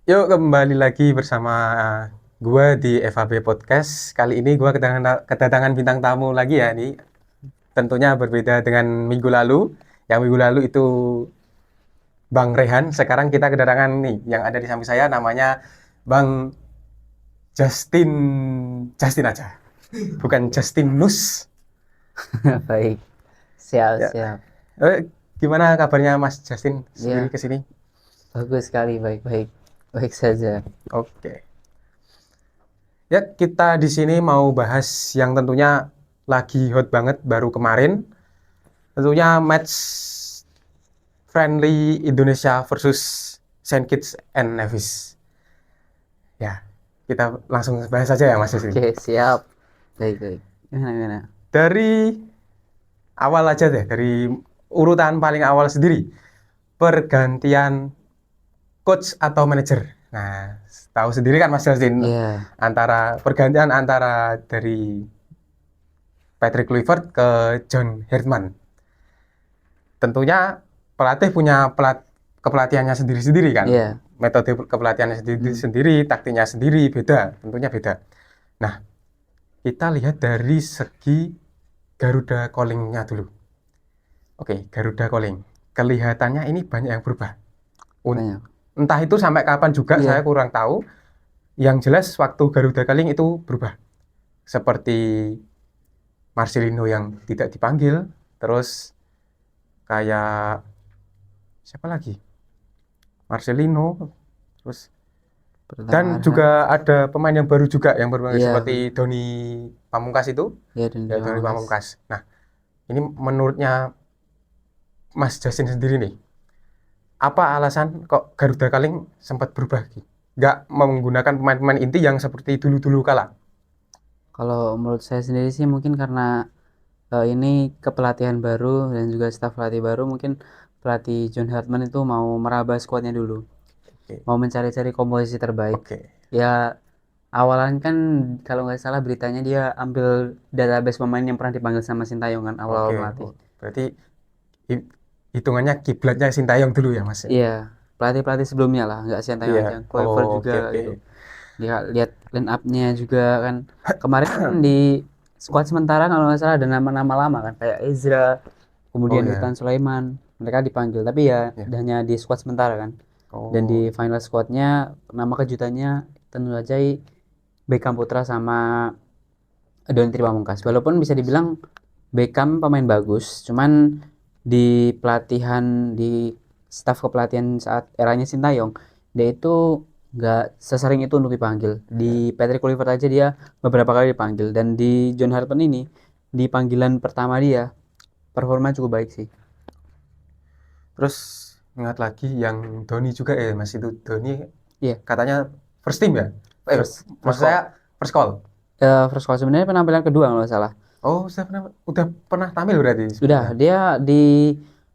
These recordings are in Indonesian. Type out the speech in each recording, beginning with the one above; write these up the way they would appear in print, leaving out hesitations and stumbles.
Yuk kembali lagi bersama gua di FAB Podcast. Kali ini gua kedatangan bintang tamu lagi ya nih. Tentunya berbeda dengan minggu lalu. Yang minggu lalu itu Bang Rehan. Sekarang kita kedatangan nih yang ada di samping saya namanya Bang Justin. Justin aja. Bukan Justinus. Baik, siap, Ya. siap. Gimana kabarnya Mas Justin sendiri Ya, ke sini? bagus sekali, baik-baik. Baik saja. Oke. Ya, kita di sini mau bahas yang tentunya lagi hot banget baru kemarin. Tentunya match friendly Indonesia versus Saint Kitts and Nevis. Ya, kita langsung bahas saja ya Mas Yusri. Oke, siap. Baik, baik. Gimana? Dari awal aja deh, dari urutan paling awal sendiri. Pergantian coach atau manajer. Nah, tahu sendiri kan Mas Justin, Ya, pergantian antara dari Patrick Kluivert ke John Herdman. Tentunya pelatih punya kepelatihannya sendiri-sendiri kan. ya. Metode kepelatihannya Hmm. sendiri-sendiri, taktiknya sendiri, beda, tentunya beda. Nah, kita lihat dari segi Garuda Calling-nya dulu. Oke, Garuda Calling. Kelihatannya ini banyak yang berubah. Banyak. Entah itu sampai kapan juga saya Iya. kurang tahu. Yang jelas waktu Garuda Calling itu berubah. Seperti Marcelino yang tidak dipanggil, terus kayak siapa lagi? Marcelino, terus Pertama dan Arhan. juga ada pemain yang baru juga yang bermain Iya, seperti Doni Pamungkas itu, ya, dan ya terima Doni kasih. Pamungkas. Nah, ini menurutnya Mas Justin sendiri nih, apa alasan kok Garuda Calling sempat berubah gitu? Nggak menggunakan pemain-pemain inti yang seperti dulu-dulu kala. Kalau menurut saya sendiri sih mungkin karena ini kepelatihan baru dan juga staf pelatih baru, mungkin pelatih John Hartman itu mau meraba skuadnya dulu. Oke, Mau mencari-cari komposisi terbaik. oke. Ya, awalan kan kalau nggak salah beritanya dia ambil database pemain yang pernah dipanggil sama Sintayong kan awal-awal Oke. melatih. Oh, berarti hitungannya kiblatnya Sintayong dulu ya, Mas ya? Iya, pelatih-pelatih sebelumnya lah, nggak Sintayong Iya. aja. Kluivert Oh, juga oke, oke. gitu. Dia lihat line up-nya juga kan. Kemarin kan di squad sementara kalau nggak salah ada nama-nama lama kan kayak Ezra, Oh kemudian ya, Witan Sulaiman. Mereka dipanggil tapi ya ya. hanya di squad sementara kan. Dan di Oh, final squadnya nama kejutannya tentu saja Beckham Putra sama Donny Pamungkas. Walaupun bisa dibilang Beckham pemain bagus, cuman di pelatihan di staf kepelatihan saat eranya Sintayong, dia itu nggak sesering itu untuk dipanggil. Di ya. Patrick Kluivert aja dia beberapa kali dipanggil dan di John Hartman ini di panggilan pertama dia performa cukup baik sih. Terus ingat lagi yang Doni juga ya, Mas itu Doni Iya, katanya first team ya? first Maksud call. saya first call. First call sebenarnya penampilan kedua kalau nggak salah. Oh, udah pernah tampil berarti Sudah sebelumnya. dia di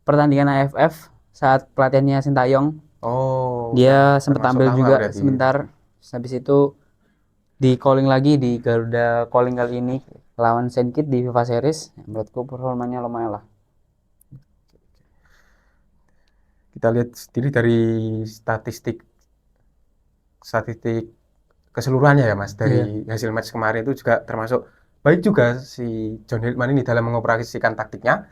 pertandingan AFF saat pelatihannya Sintayong. Oh, Dia udah sempat termasuk tampil lama juga berarti. sebentar. Habis itu di calling lagi di Garuda Calling kali ini lawan Saint Kitts di FIFA Series. Menurutku performanya lumayan lah. Kita lihat sendiri dari statistik statistik keseluruhannya ya Mas, Iya, dari hasil match kemarin itu juga termasuk baik juga si John Hillman ini dalam mengoperasikan taktiknya,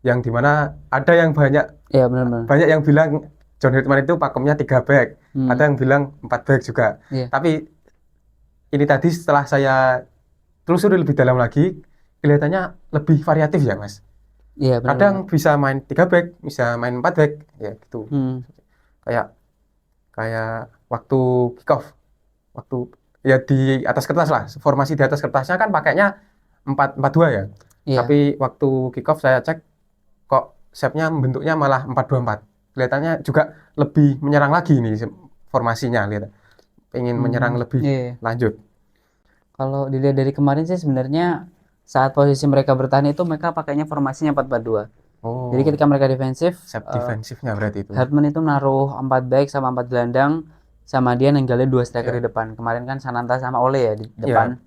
yang dimana ada yang banyak iya benar-benar. banyak yang bilang John Hillman itu pakemnya 3 back, ada Hmm, yang bilang 4 back juga. iya, Tapi ini tadi setelah saya telusuri lebih dalam lagi, kelihatannya lebih variatif ya Mas. iya benar-benar. Kadang bisa main 3 back, bisa main 4 back, ya gitu. Hmm, Kayak kayak waktu kick off, waktu ya di atas kertas lah, formasi di atas kertasnya kan pakainya 4-4-2 ya, iya. tapi waktu kick off saya cek kok shape-nya bentuknya malah 4-2-4, kelihatannya juga lebih menyerang lagi nih formasinya, lihat pengen menyerang lebih Iya, iya. lanjut. Kalau dilihat dari kemarin sih sebenarnya saat posisi mereka bertahan itu mereka pakainya formasinya 4-4-2. Jadi Oh, ketika mereka defensif, shape eh, defensifnya berarti itu. Hartman itu naruh 4 back sama 4 gelandang sama dia ninggalin 2 striker Ya, di depan. Kemarin kan Sananta sama Ole ya di depan. ya.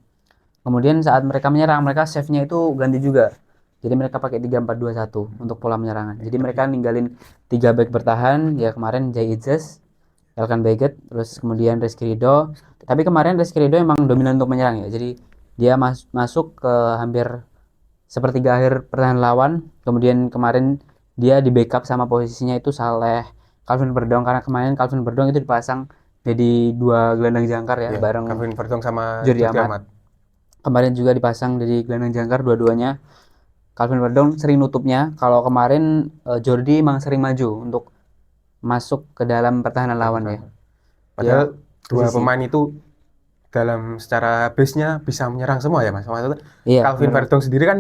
Kemudian saat mereka menyerang, mereka save-nya itu ganti juga. Jadi mereka pakai 3-4-2-1 untuk pola penyerangan. Jadi Tapi mereka ninggalin 3 back bertahan, ya kemarin Jay Itzes, Elkan Baggett, terus kemudian Rizky Ridho. Tapi kemarin Rizky Ridho emang dominan untuk menyerang ya. Jadi dia masuk ke hampir sepertiga akhir pertahanan lawan. Kemudian kemarin dia di backup sama posisinya itu Saleh Calvin Verdong, karena kemarin Calvin Verdong itu dipasang jadi dua gelandang jangkar ya, Iya, bareng Calvin Verdong sama Jordi Jordi Amat. Amat. Kemarin juga dipasang jadi gelandang jangkar dua-duanya. Calvin Verdong sering nutupnya. Kalau kemarin Jordi emang sering maju untuk masuk ke dalam pertahanan lawan ya. Dia Padahal dua presisi. pemain itu dalam secara base-nya bisa menyerang semua ya Mas. Maksudnya Iya, Calvin benar. Verdong sendiri kan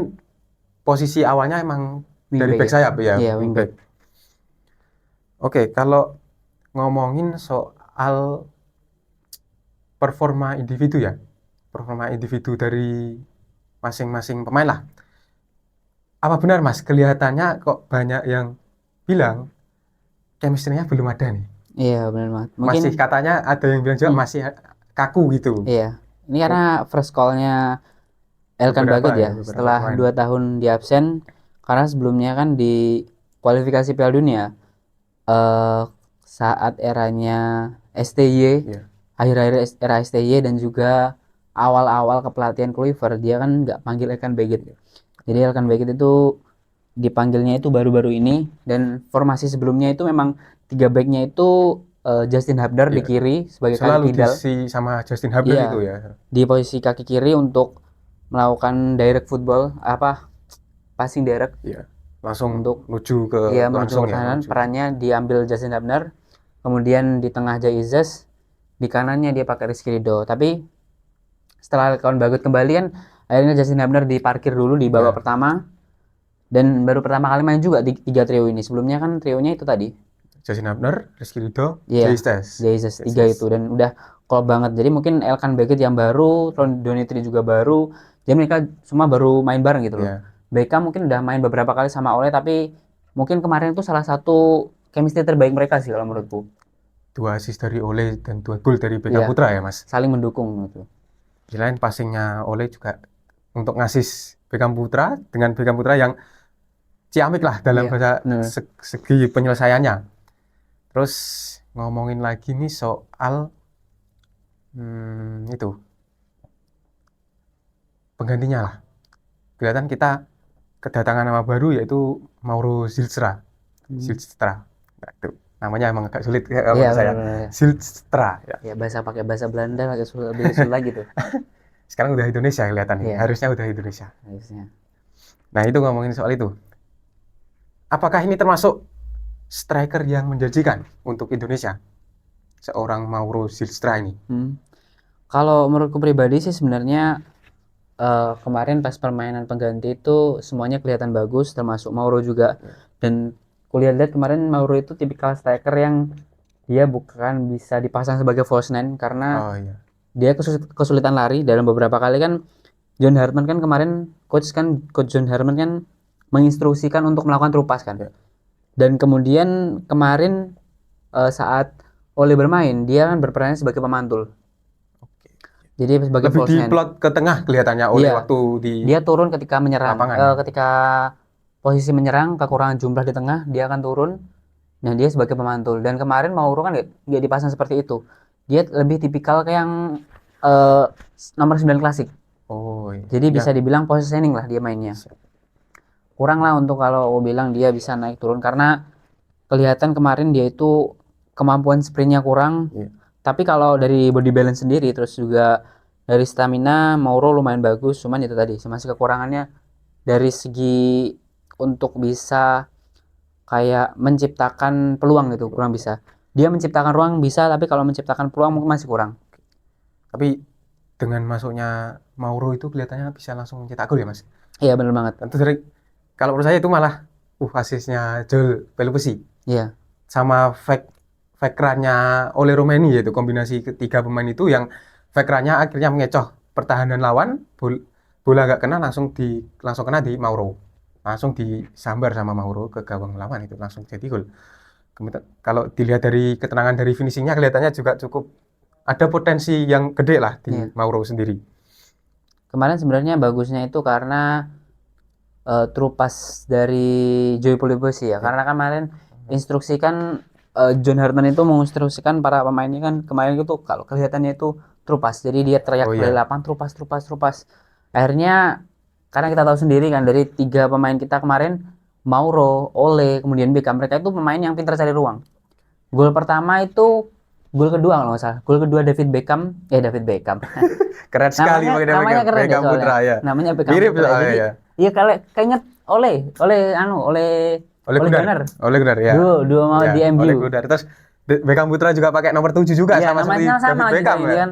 posisi awalnya emang dari Wingback back ya. sayap ya, Iya, wingback. wingback. Oke, kalau ngomongin soal performa individu ya, performa individu dari masing-masing pemain lah. Apa benar Mas, kelihatannya kok banyak yang bilang chemistry-nya belum ada nih. Iya, benar banget. Mungkin Masih katanya ada yang bilang juga masih kaku gitu. iya. Ini karena first call-nya Elkan Baggett ya, Beberapa setelah pemain. 2 tahun di absen, karena sebelumnya kan di kualifikasi Piala Dunia eh saat eranya STY, Iya. akhir-akhir era STY dan juga awal-awal kepelatihan Kluivert, dia kan nggak panggil Elkan Baggett. Jadi Elkan Baggett itu dipanggilnya itu baru-baru ini, dan formasi sebelumnya itu memang tiga backnya itu Justin Hubner di Iya. kiri sebagai kaki Selalu kidal. diisi sama Justin Hubner Iya, itu ya. di posisi kaki kiri untuk melakukan direct football, passing direct Iya. Langsung untuk menuju ke menuju langsung ya, pertahanan. menuju. Perannya diambil Justin Hubner, kemudian di tengah Jaizes, di kanannya dia pakai Rizky Ridho. Tapi setelah kawan Bagot kembali kan, akhirnya Justin Hubner diparkir dulu di babak Ya. pertama, dan baru pertama kali main juga di tiga trio ini. Sebelumnya kan trionya itu tadi, Justin Hubner, Rizky Ridho, iya, Jaizes. Jaizes tiga itu, dan udah klop banget. Jadi mungkin Elkan Baggett yang baru, Ron Donitri juga baru, jadi mereka semua baru main bareng gitu loh. Ya. Beckham mungkin udah main beberapa kali sama Ole, tapi mungkin kemarin itu salah satu chemistry terbaik mereka sih kalau menurutku. 2 assist dari Ole dan 2 gol dari Beckham Iya, Putra ya Mas. saling mendukung gitu. Selain passingnya Ole juga untuk ngasih Beckham Putra dengan Beckham Putra yang ciamik lah dalam Iya, bahasa bener. segi penyelesaiannya. Terus ngomongin lagi nih soal itu penggantinya lah. Kelihatan kita kedatangan nama baru yaitu Mauro Zilstra. Zilstra. Nah, itu namanya emang agak sulit ya Iya, menurut saya. bener-bener. Zilstra ya. Ya pakai bahasa Belanda agak lebih sulit lagi tuh. Sekarang udah Indonesia kelihatan nih. Iya, Harusnya udah Indonesia. harusnya. Nah, itu ngomongin soal itu. Apakah ini termasuk striker yang menjanjikan untuk Indonesia? Seorang Mauro Zilstra ini. Kalau menurutku pribadi sih sebenarnya kemarin pas permainan pengganti itu semuanya kelihatan bagus, termasuk Mauro juga. Dan kulihat-lihat kemarin Mauro itu tipikal striker yang dia bukan bisa dipasang sebagai false nine, karena dia kesulitan lari. Dalam beberapa kali kan John Hartman kan kemarin coach John Hartman kan menginstruksikan untuk melakukan true pass kan. Dan kemudian kemarin saat Ole bermain, dia kan berperan sebagai pemantul. Jadi sebagai Lebih false nine. diplot ke tengah kelihatannya Ole Iya. waktu di Dia turun ketika menyerang. lapangan. Ketika posisi menyerang kekurangan jumlah di tengah, dia akan turun. Nah, dia sebagai pemantul. Dan kemarin Mauro kan nggak dipasang seperti itu. Dia lebih tipikal kayak yang nomor 9 klasik. Oh iya. Jadi bisa dibilang positioning lah dia mainnya. Kurang lah untuk kalau bilang dia bisa naik turun, karena kelihatan kemarin dia itu kemampuan sprintnya kurang. Iya. Tapi kalau dari body balance sendiri, terus juga dari stamina, Mauro lumayan bagus. Cuman itu tadi masih kekurangannya dari segi untuk bisa kayak menciptakan peluang gitu, kurang bisa. Dia menciptakan ruang bisa, tapi kalau menciptakan peluang mungkin masih kurang. Tapi dengan masuknya Mauro itu kelihatannya bisa langsung mencetak gol ya Mas. Iya, benar banget. Tentu dari kalau menurut saya itu malah asisnya Joel Pelupesi Iya. sama fake run-nya Ole Romeni, yaitu kombinasi ketiga pemain itu yang fake run-nya akhirnya mengecoh pertahanan lawan, bola nggak kena langsung kena di Mauro. Langsung disambar sama Mauro ke gawang lawan, itu langsung jadi gol. Kemudian kalau dilihat dari keterangan dari finishingnya kelihatannya juga cukup ada potensi yang gede lah di Mauro sendiri. Kemarin sebenarnya bagusnya itu karena true pass dari Joy Pelupesi ya. Karena kemarin instruksikan John Hartman itu menginstruksikan para pemainnya kan kemarin itu kalau kelihatannya itu trupas. Jadi dia teriak Oh dari iya. lapangan trupas trupas trupas. Akhirnya karena kita tahu sendiri kan dari 3 pemain kita kemarin Mauro, Ole, kemudian Beckham mereka itu pemain yang pintar cari ruang. Gol pertama itu gol kedua kalau nggak salah. Gol kedua David Beckham. Keren sekali namanya pakai namanya keren deh Beckham soalnya. Putra ya. Namanya Beckham Mirip Putra. soalnya Jadi ya. iya keinget Oleh Ole Gunnar. Gunnar. Oleh Gunnar ya. Dua mau Ya, di Oleh MU. Gunnar. Terus Beckham Putra juga pakai nomor 7 juga Iya, sama namanya seperti sama David kita Beckham ini ya. kan.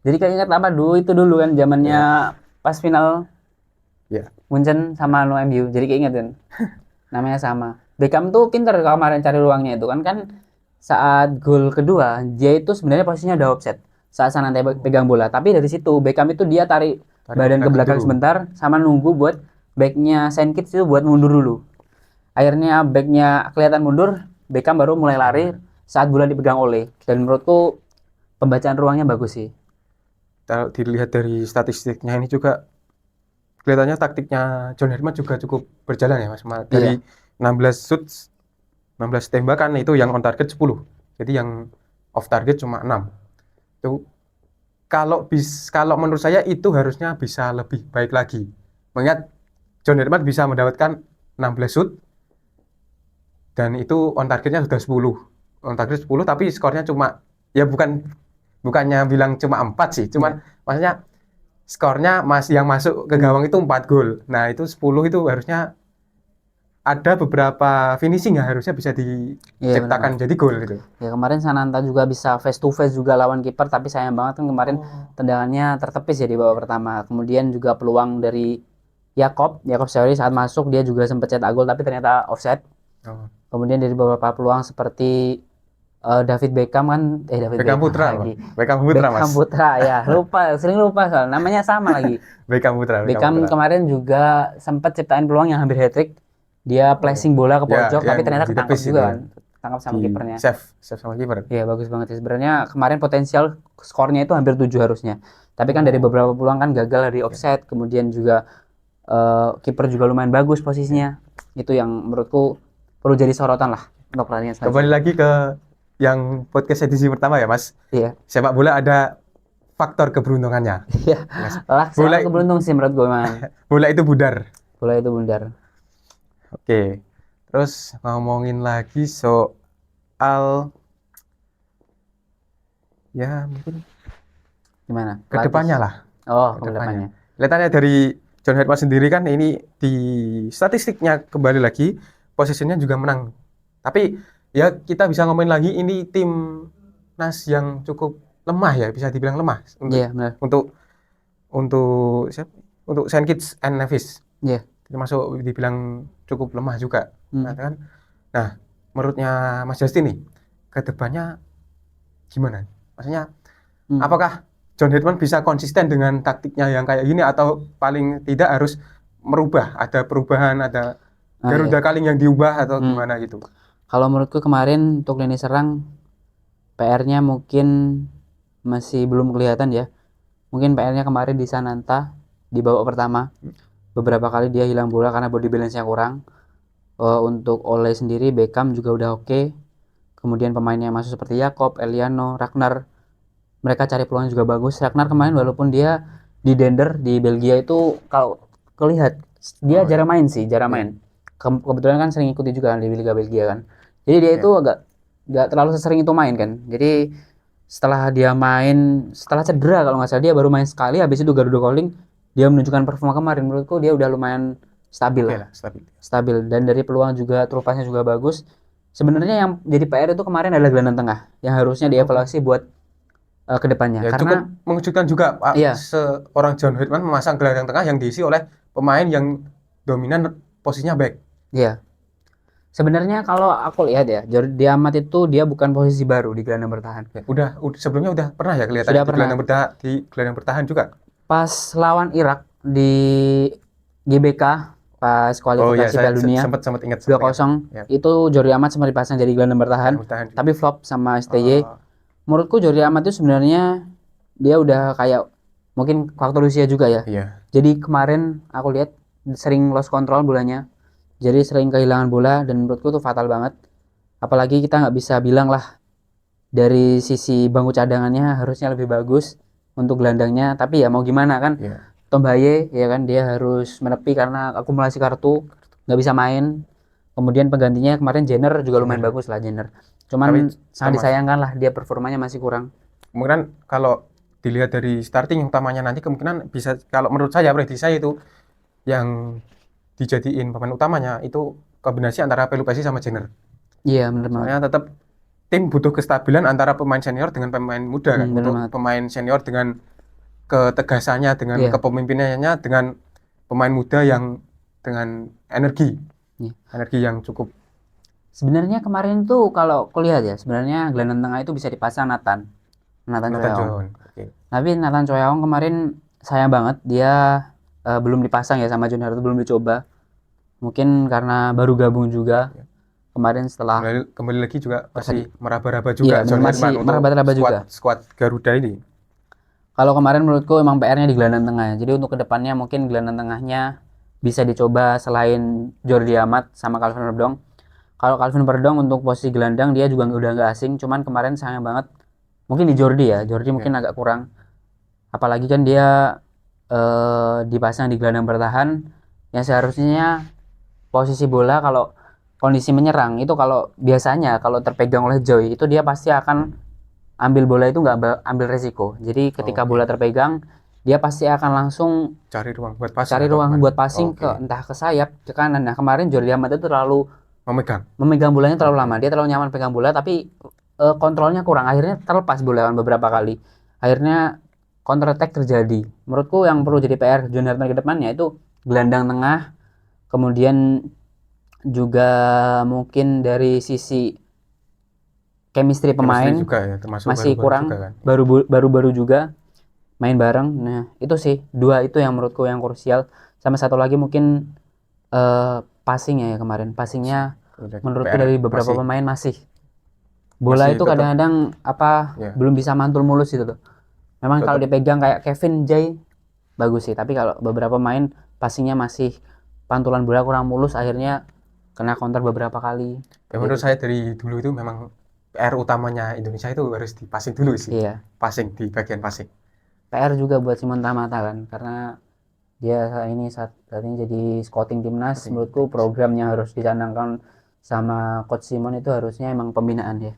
Jadi keinget apa dulu kan zamannya Ya. pas final Ya. Munchen sama no MU. Jadi keinget kan. Namanya sama. Beckham tuh pinter kemarin cari ruangnya itu kan saat gol kedua dia itu sebenarnya posisinya udah offset saat Sanante pegang bola. Tapi dari situ Beckham itu dia tarik Tarik badan ke belakang dulu. sebentar sama nunggu buat backnya Saintkits itu buat mundur dulu. Akhirnya backnya kelihatan mundur, Beckham baru mulai lari saat bola dipegang oleh. Dan menurutku pembacaan ruangnya bagus sih. Kalau dilihat dari statistiknya ini juga kelihatannya taktiknya John Herman juga cukup berjalan ya Mas. Dari Iya. 16 shots, 16 tembakan itu yang on target 10. Jadi yang off target cuma 6. Itu kalau menurut saya itu harusnya bisa lebih baik lagi. Mengingat John Herman bisa mendapatkan 16 shoot dan itu on targetnya sudah 10. On target 10 tapi skornya cuma ya bukannya bilang cuma 4 sih, cuman maksudnya skornya yang masuk ke gawang itu 4 gol. Nah, itu 10 itu harusnya ada beberapa finishing yang harusnya bisa Iya benar. diciptakan jadi gol gitu. Ya kemarin Sananta juga bisa face to face juga lawan kiper tapi sayang banget kan kemarin tendangannya tertepis ya di babak pertama. Kemudian juga peluang dari Yakob Seri saat masuk dia juga sempat cetak gol tapi ternyata offside. Oh. Kemudian dari beberapa peluang seperti David Beckham kan David Beckham Beckham Putra lagi. loh. Beckham Putra Beckham Mas. Putra ya sering lupa soal namanya sama lagi. Beckham Putra. Beckham kemarin juga sempat ciptain peluang yang hampir hat-trick. Dia flashing bola ke Ya, pojok tapi yang ternyata ketangkep ditepis juga itu. kan. Tangkap sama Di kipernya. save sama kiper. Iya bagus banget sih sebenarnya kemarin potensial skornya itu hampir 7 harusnya. Tapi kan dari beberapa peluang kan gagal dari offset, kemudian juga kiper juga lumayan bagus posisinya. Itu yang menurutku perlu jadi sorotan lah untuk pertandingan Kembali selanjutnya. lagi ke yang podcast edisi pertama ya Mas. Iya. Sepak bola ada faktor keberuntungannya. Iya. Bola Selalu keberuntung sih menurut gue man. bola itu bundar. Bola itu bundar. Oke. Terus ngomongin lagi soal ya mungkin Gimana? kedepannya lah. Oh, kedepannya. Kelihatannya dari John Herman sendiri kan ini di statistiknya kembali lagi posisinya juga menang. Tapi ya kita bisa ngomongin lagi ini tim Nas yang cukup lemah ya, bisa dibilang lemah untuk Iya, benar. untuk siapa? Untuk Saint Kitts and Nevis. Iya. Termasuk dibilang cukup lemah juga. Hmm. Nah, menurutnya Mas Justin nih, kedepannya gimana? Maksudnya apakah John Herman bisa konsisten dengan taktiknya yang kayak gini atau paling tidak harus merubah, ada perubahan, ada Garuda Kaling yang diubah atau gimana gitu? Kalau menurutku kemarin untuk lini serang PR-nya mungkin masih belum kelihatan ya. Mungkin PR-nya kemarin di Sananta di babak pertama. Beberapa kali dia hilang bola karena body balance-nya kurang. Untuk Ole sendiri Beckham juga udah oke. Kemudian pemainnya masuk seperti Yakob, Eliano, Ragnar. Mereka cari peluang juga bagus. Ragnar kemarin walaupun dia di Dender di Belgia itu kalau kelihat dia jarang main. Kebetulan kan sering ikuti juga di Liga Belgia kan. Jadi dia itu agak nggak terlalu sesering itu main kan. Jadi setelah cedera kalau nggak salah dia baru main sekali. Habis itu Garuda Calling dia menunjukkan performa kemarin. Menurutku dia udah lumayan stabil lah. Stabil dan dari peluang juga trupasnya juga bagus. Sebenarnya yang jadi PR itu kemarin adalah gelandang tengah yang harusnya dievaluasi buat kedepannya. Ya, karena cukup mengejutkan juga seorang John Herman memasang gelandang tengah yang diisi oleh pemain yang dominan posisinya back. Iya. Sebenarnya kalau aku lihat ya, Jordi Amat itu dia bukan posisi baru di gelandang bertahan. Ya, sebelumnya udah pernah ya kelihatan di gelandang bertahan juga. Pas lawan Irak di GBK pas kualifikasi Piala Dunia sempat ingat 2-0 itu Jordi Amat sempat dipasang jadi gelandang bertahan tapi flop sama STY. Menurutku Jordi Amat itu sebenarnya dia udah kayak mungkin faktor usia juga ya. Jadi kemarin aku lihat sering lost control bolanya. Jadi sering kehilangan bola dan menurutku itu fatal banget. Apalagi kita nggak bisa bilang lah dari sisi bangku cadangannya harusnya lebih bagus untuk gelandangnya, tapi ya mau gimana kan, Iya. Tombaye ya kan dia harus menepi karena akumulasi kartu, nggak bisa main. Kemudian penggantinya kemarin Jenner juga lumayan Jenner. bagus lah Jenner, Tapi cuman sangat termasuk disayangkan lah dia performanya masih kurang. kemungkinan kalau dilihat dari starting utamanya nanti kemungkinan bisa, kalau menurut saya prediksi saya itu yang dijadiin pemain utamanya itu kombinasi antara Pelupesi sama Jenner. Iya bener banget. Soalnya tetap tim butuh kestabilan antara pemain senior dengan pemain muda kan. Bener Untuk banget. pemain senior dengan ketegasannya, dengan Iya. kepemimpinannya, dengan pemain muda yang dengan energi, Iya. energi yang cukup. Sebenarnya kemarin tuh kalau kulihat ya, sebenarnya gelandang tengah itu bisa dipasang Nathan Nathan Choyaong. John. Oke. Tapi Nathan Choyaong kemarin sayang banget dia belum dipasang ya sama John Hart, belum dicoba. Mungkin karena baru gabung juga kemarin setelah Kembali lagi juga masih pertanding. meraba-raba Iya, juga John masih Herman untuk meraba-raba juga. skuad Garuda ini. Kalau kemarin menurutku emang PR-nya di gelandang tengah. Jadi untuk kedepannya mungkin gelandang tengahnya bisa dicoba selain Jordi Amat sama Calvin Verdong. Kalau Calvin Verdong untuk posisi gelandang dia juga udah nggak asing. Cuman kemarin sayang banget. Mungkin di Jordi ya. Jordi mungkin Ya. agak kurang. Apalagi kan dia dipasang di gelandang bertahan. Yang seharusnya posisi bola kalau kondisi menyerang itu kalau biasanya kalau terpegang oleh Joy itu dia pasti akan ambil bola itu nggak ambil resiko. Jadi ketika Oke. bola terpegang, dia pasti akan langsung Cari ruang buat passing cari atau ruang gimana? buat passing ke Oke. entah ke sayap, ke kanan. Nah kemarin Jordi Amat itu terlalu Memegang. memegang bolanya terlalu Oke. lama. Dia terlalu nyaman pegang bola, tapi kontrolnya kurang. Akhirnya terlepas bola beberapa kali. Akhirnya counter attack terjadi. Menurutku yang perlu jadi PR John Hartman ke depannya itu gelandang tengah, kemudian juga mungkin dari sisi chemistry Chemistry pemain juga ya, termasuk masih baru-baru kurang, juga kan. baru-baru juga main bareng. Nah, itu sih dua itu yang menurutku yang krusial. Sama satu lagi mungkin passingnya ya kemarin. Passingnya Udah menurutku PR dari beberapa masih pemain masih bola masih itu tetap kadang-kadang apa ya. belum bisa mantul mulus gitu tuh. Memang kalau Tetap dipegang kayak Kevin Jay bagus sih, tapi kalau beberapa main passingnya masih pantulan bola kurang mulus akhirnya kena counter beberapa kali. ya, Kayak menurut gitu saya sih. dari dulu itu memang PR utamanya Indonesia itu harus di passing dulu sih. Iya. Passing di bagian passing. PR juga buat Simon Tamata kan karena dia saat ini jadi scouting timnas. Passing. Menurutku programnya harus dicanangkan sama coach Simon itu harusnya emang pembinaan ya,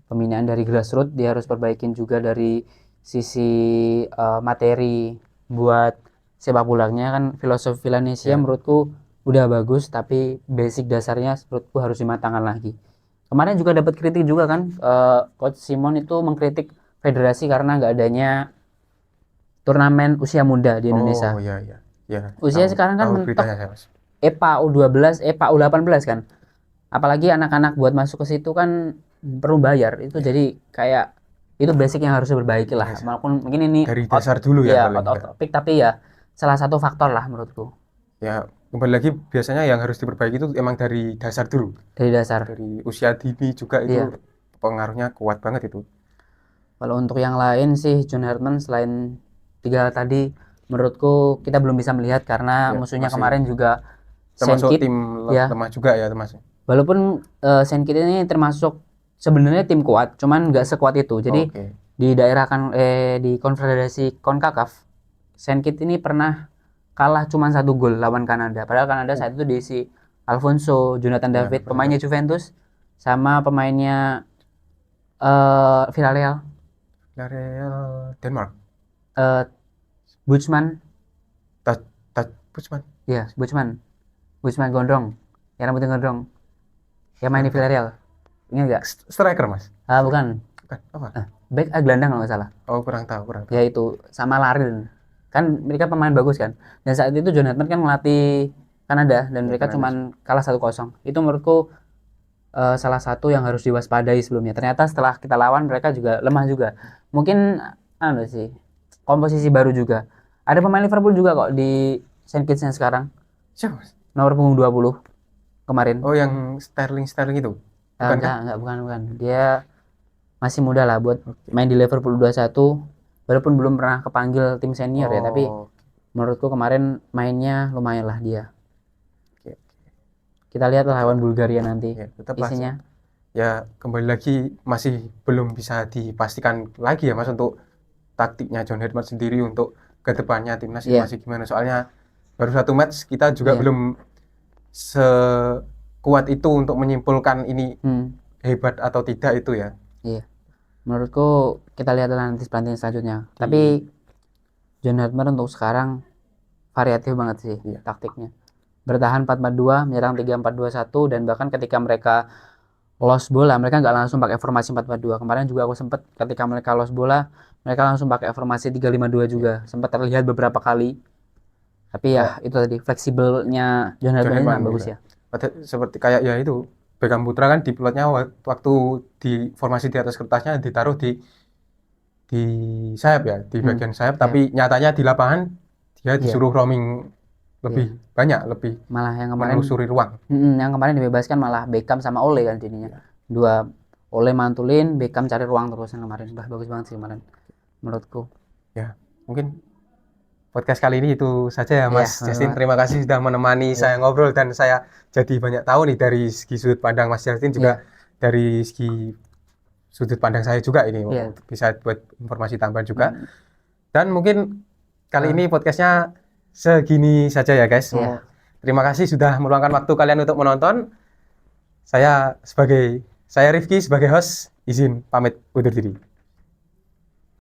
pembinaan dari grassroots. Dia harus perbaikin juga dari sisi materi buat sepak bolanya kan. Filosofi Villanesia Ya. menurutku udah bagus, tapi basic dasarnya menurutku harus dimatangkan lagi. Kemarin juga dapat kritik juga kan, coach Simon itu mengkritik federasi karena nggak adanya turnamen usia muda di Oh Indonesia. ya ya. Ya, Usia tahu sekarang kan tahu mentok beritanya saya, Mas. EPA U12, EPA U18 kan. Apalagi anak-anak buat masuk ke situ kan perlu bayar. Itu Ya. jadi kayak itu basic yang harus diperbaiki lah. Yes. Walaupun mungkin ini Dari dasar dulu ya paling out enggak. topic tapi ya salah satu faktor lah menurutku Ya, kembali lagi biasanya yang harus diperbaiki itu emang dari dasar dulu. dari dasar. Dari usia dini juga Iya. itu pengaruhnya kuat banget itu. Kalau untuk yang lain sih John Hartman selain tiga tadi menurutku kita belum bisa melihat karena Ya, musuhnya masih kemarin juga termasuk Saint tim ya. lemah juga ya, termasuk. Walaupun Saint Kitts ini termasuk sebenarnya tim kuat, cuman nggak sekuat itu. Jadi Oke. di daerah kan di konfederasi CONCACAF, Saint Kitts ini pernah kalah cuma 1 gol lawan Kanada. Padahal Kanada saat itu diisi Alfonso, Jonathan Ya, David, benar. pemainnya Juventus, sama pemainnya Villarreal, Real Denmark. eh Buchman, Bushman. ya Buchman Gondrong, yang rambutnya gondrong, yang main di Villarreal, ingat nggak? Striker, Mas. Bukan, Bukan. Apa? back gelandang kalau nggak salah. Oh, kurang tahu, kurang Ya tahu. itu sama Larin kan mereka pemain bagus kan, dan saat itu Jonathan kan melatih Kanada dan Ya, mereka Kanada. cuman kalah 1-0. Itu menurutku salah satu yang harus diwaspadai sebelumnya. Ternyata setelah kita lawan mereka juga lemah juga, mungkin anu sih komposisi baru juga. Ada pemain Liverpool juga kok di Saint Kitts yang sekarang Siapa, Mas? nomor punggung 20 kemarin. Oh, yang Sterling itu. Bukan kan? Enggak, bukan. Dia masih muda lah buat Oke. main di Liverpool 21, walaupun belum pernah kepanggil tim senior ya, tapi Oh, menurutku kemarin mainnya lumayan lah dia. oke. Kita lihat lah lawan Bulgaria nanti Ya, tetap lah. isinya. ya kembali lagi masih belum bisa dipastikan lagi ya Mas untuk taktiknya John Herdman sendiri untuk ke depannya timnas ini Iya. masih gimana. Soalnya baru satu match kita juga Iya. belum sekuat itu untuk menyimpulkan ini hebat atau tidak itu ya. Iya. Menurutku kita lihat nanti pertandingan selanjutnya. Tapi John Herdman untuk sekarang variatif banget sih Iya. taktiknya. Bertahan 4-4-2, menyerang 3-4-2-1, dan bahkan ketika mereka lost bola, mereka nggak langsung pakai formasi 4-4-2. Kemarin juga aku sempat ketika mereka lost bola, mereka langsung pakai formasi 3-5-2 juga. Sempat terlihat beberapa kali. Tapi ya itu tadi fleksibelnya John John Herdman ini Herdman sangat bagus juga. ya. Seperti kayak ya itu Beckham Putra kan di plotnya waktu di formasi di atas kertasnya ditaruh di sayap ya, di bagian sayap, Sayap. tapi nyatanya di lapangan dia Iya. disuruh roaming lebih banyak, lebih Malah yang kemarin menelusuri ruang. yang kemarin dibebaskan malah Beckham sama Ole kan jadinya. Dua, Ole mantulin, Beckham cari ruang terus yang kemarin. Bagus banget sih kemarin menurutku. Ya, mungkin podcast kali ini itu saja ya Mas Iya, Justin. Terima kasih sudah menemani saya ngobrol dan saya jadi banyak tahu nih dari segi sudut pandang Mas Justin juga dari segi sudut pandang saya juga ini bisa buat informasi tambahan juga. Dan mungkin kali ini podcastnya segini saja ya guys. Terima kasih sudah meluangkan waktu kalian untuk menonton. Saya Rifki sebagai host izin pamit undur diri.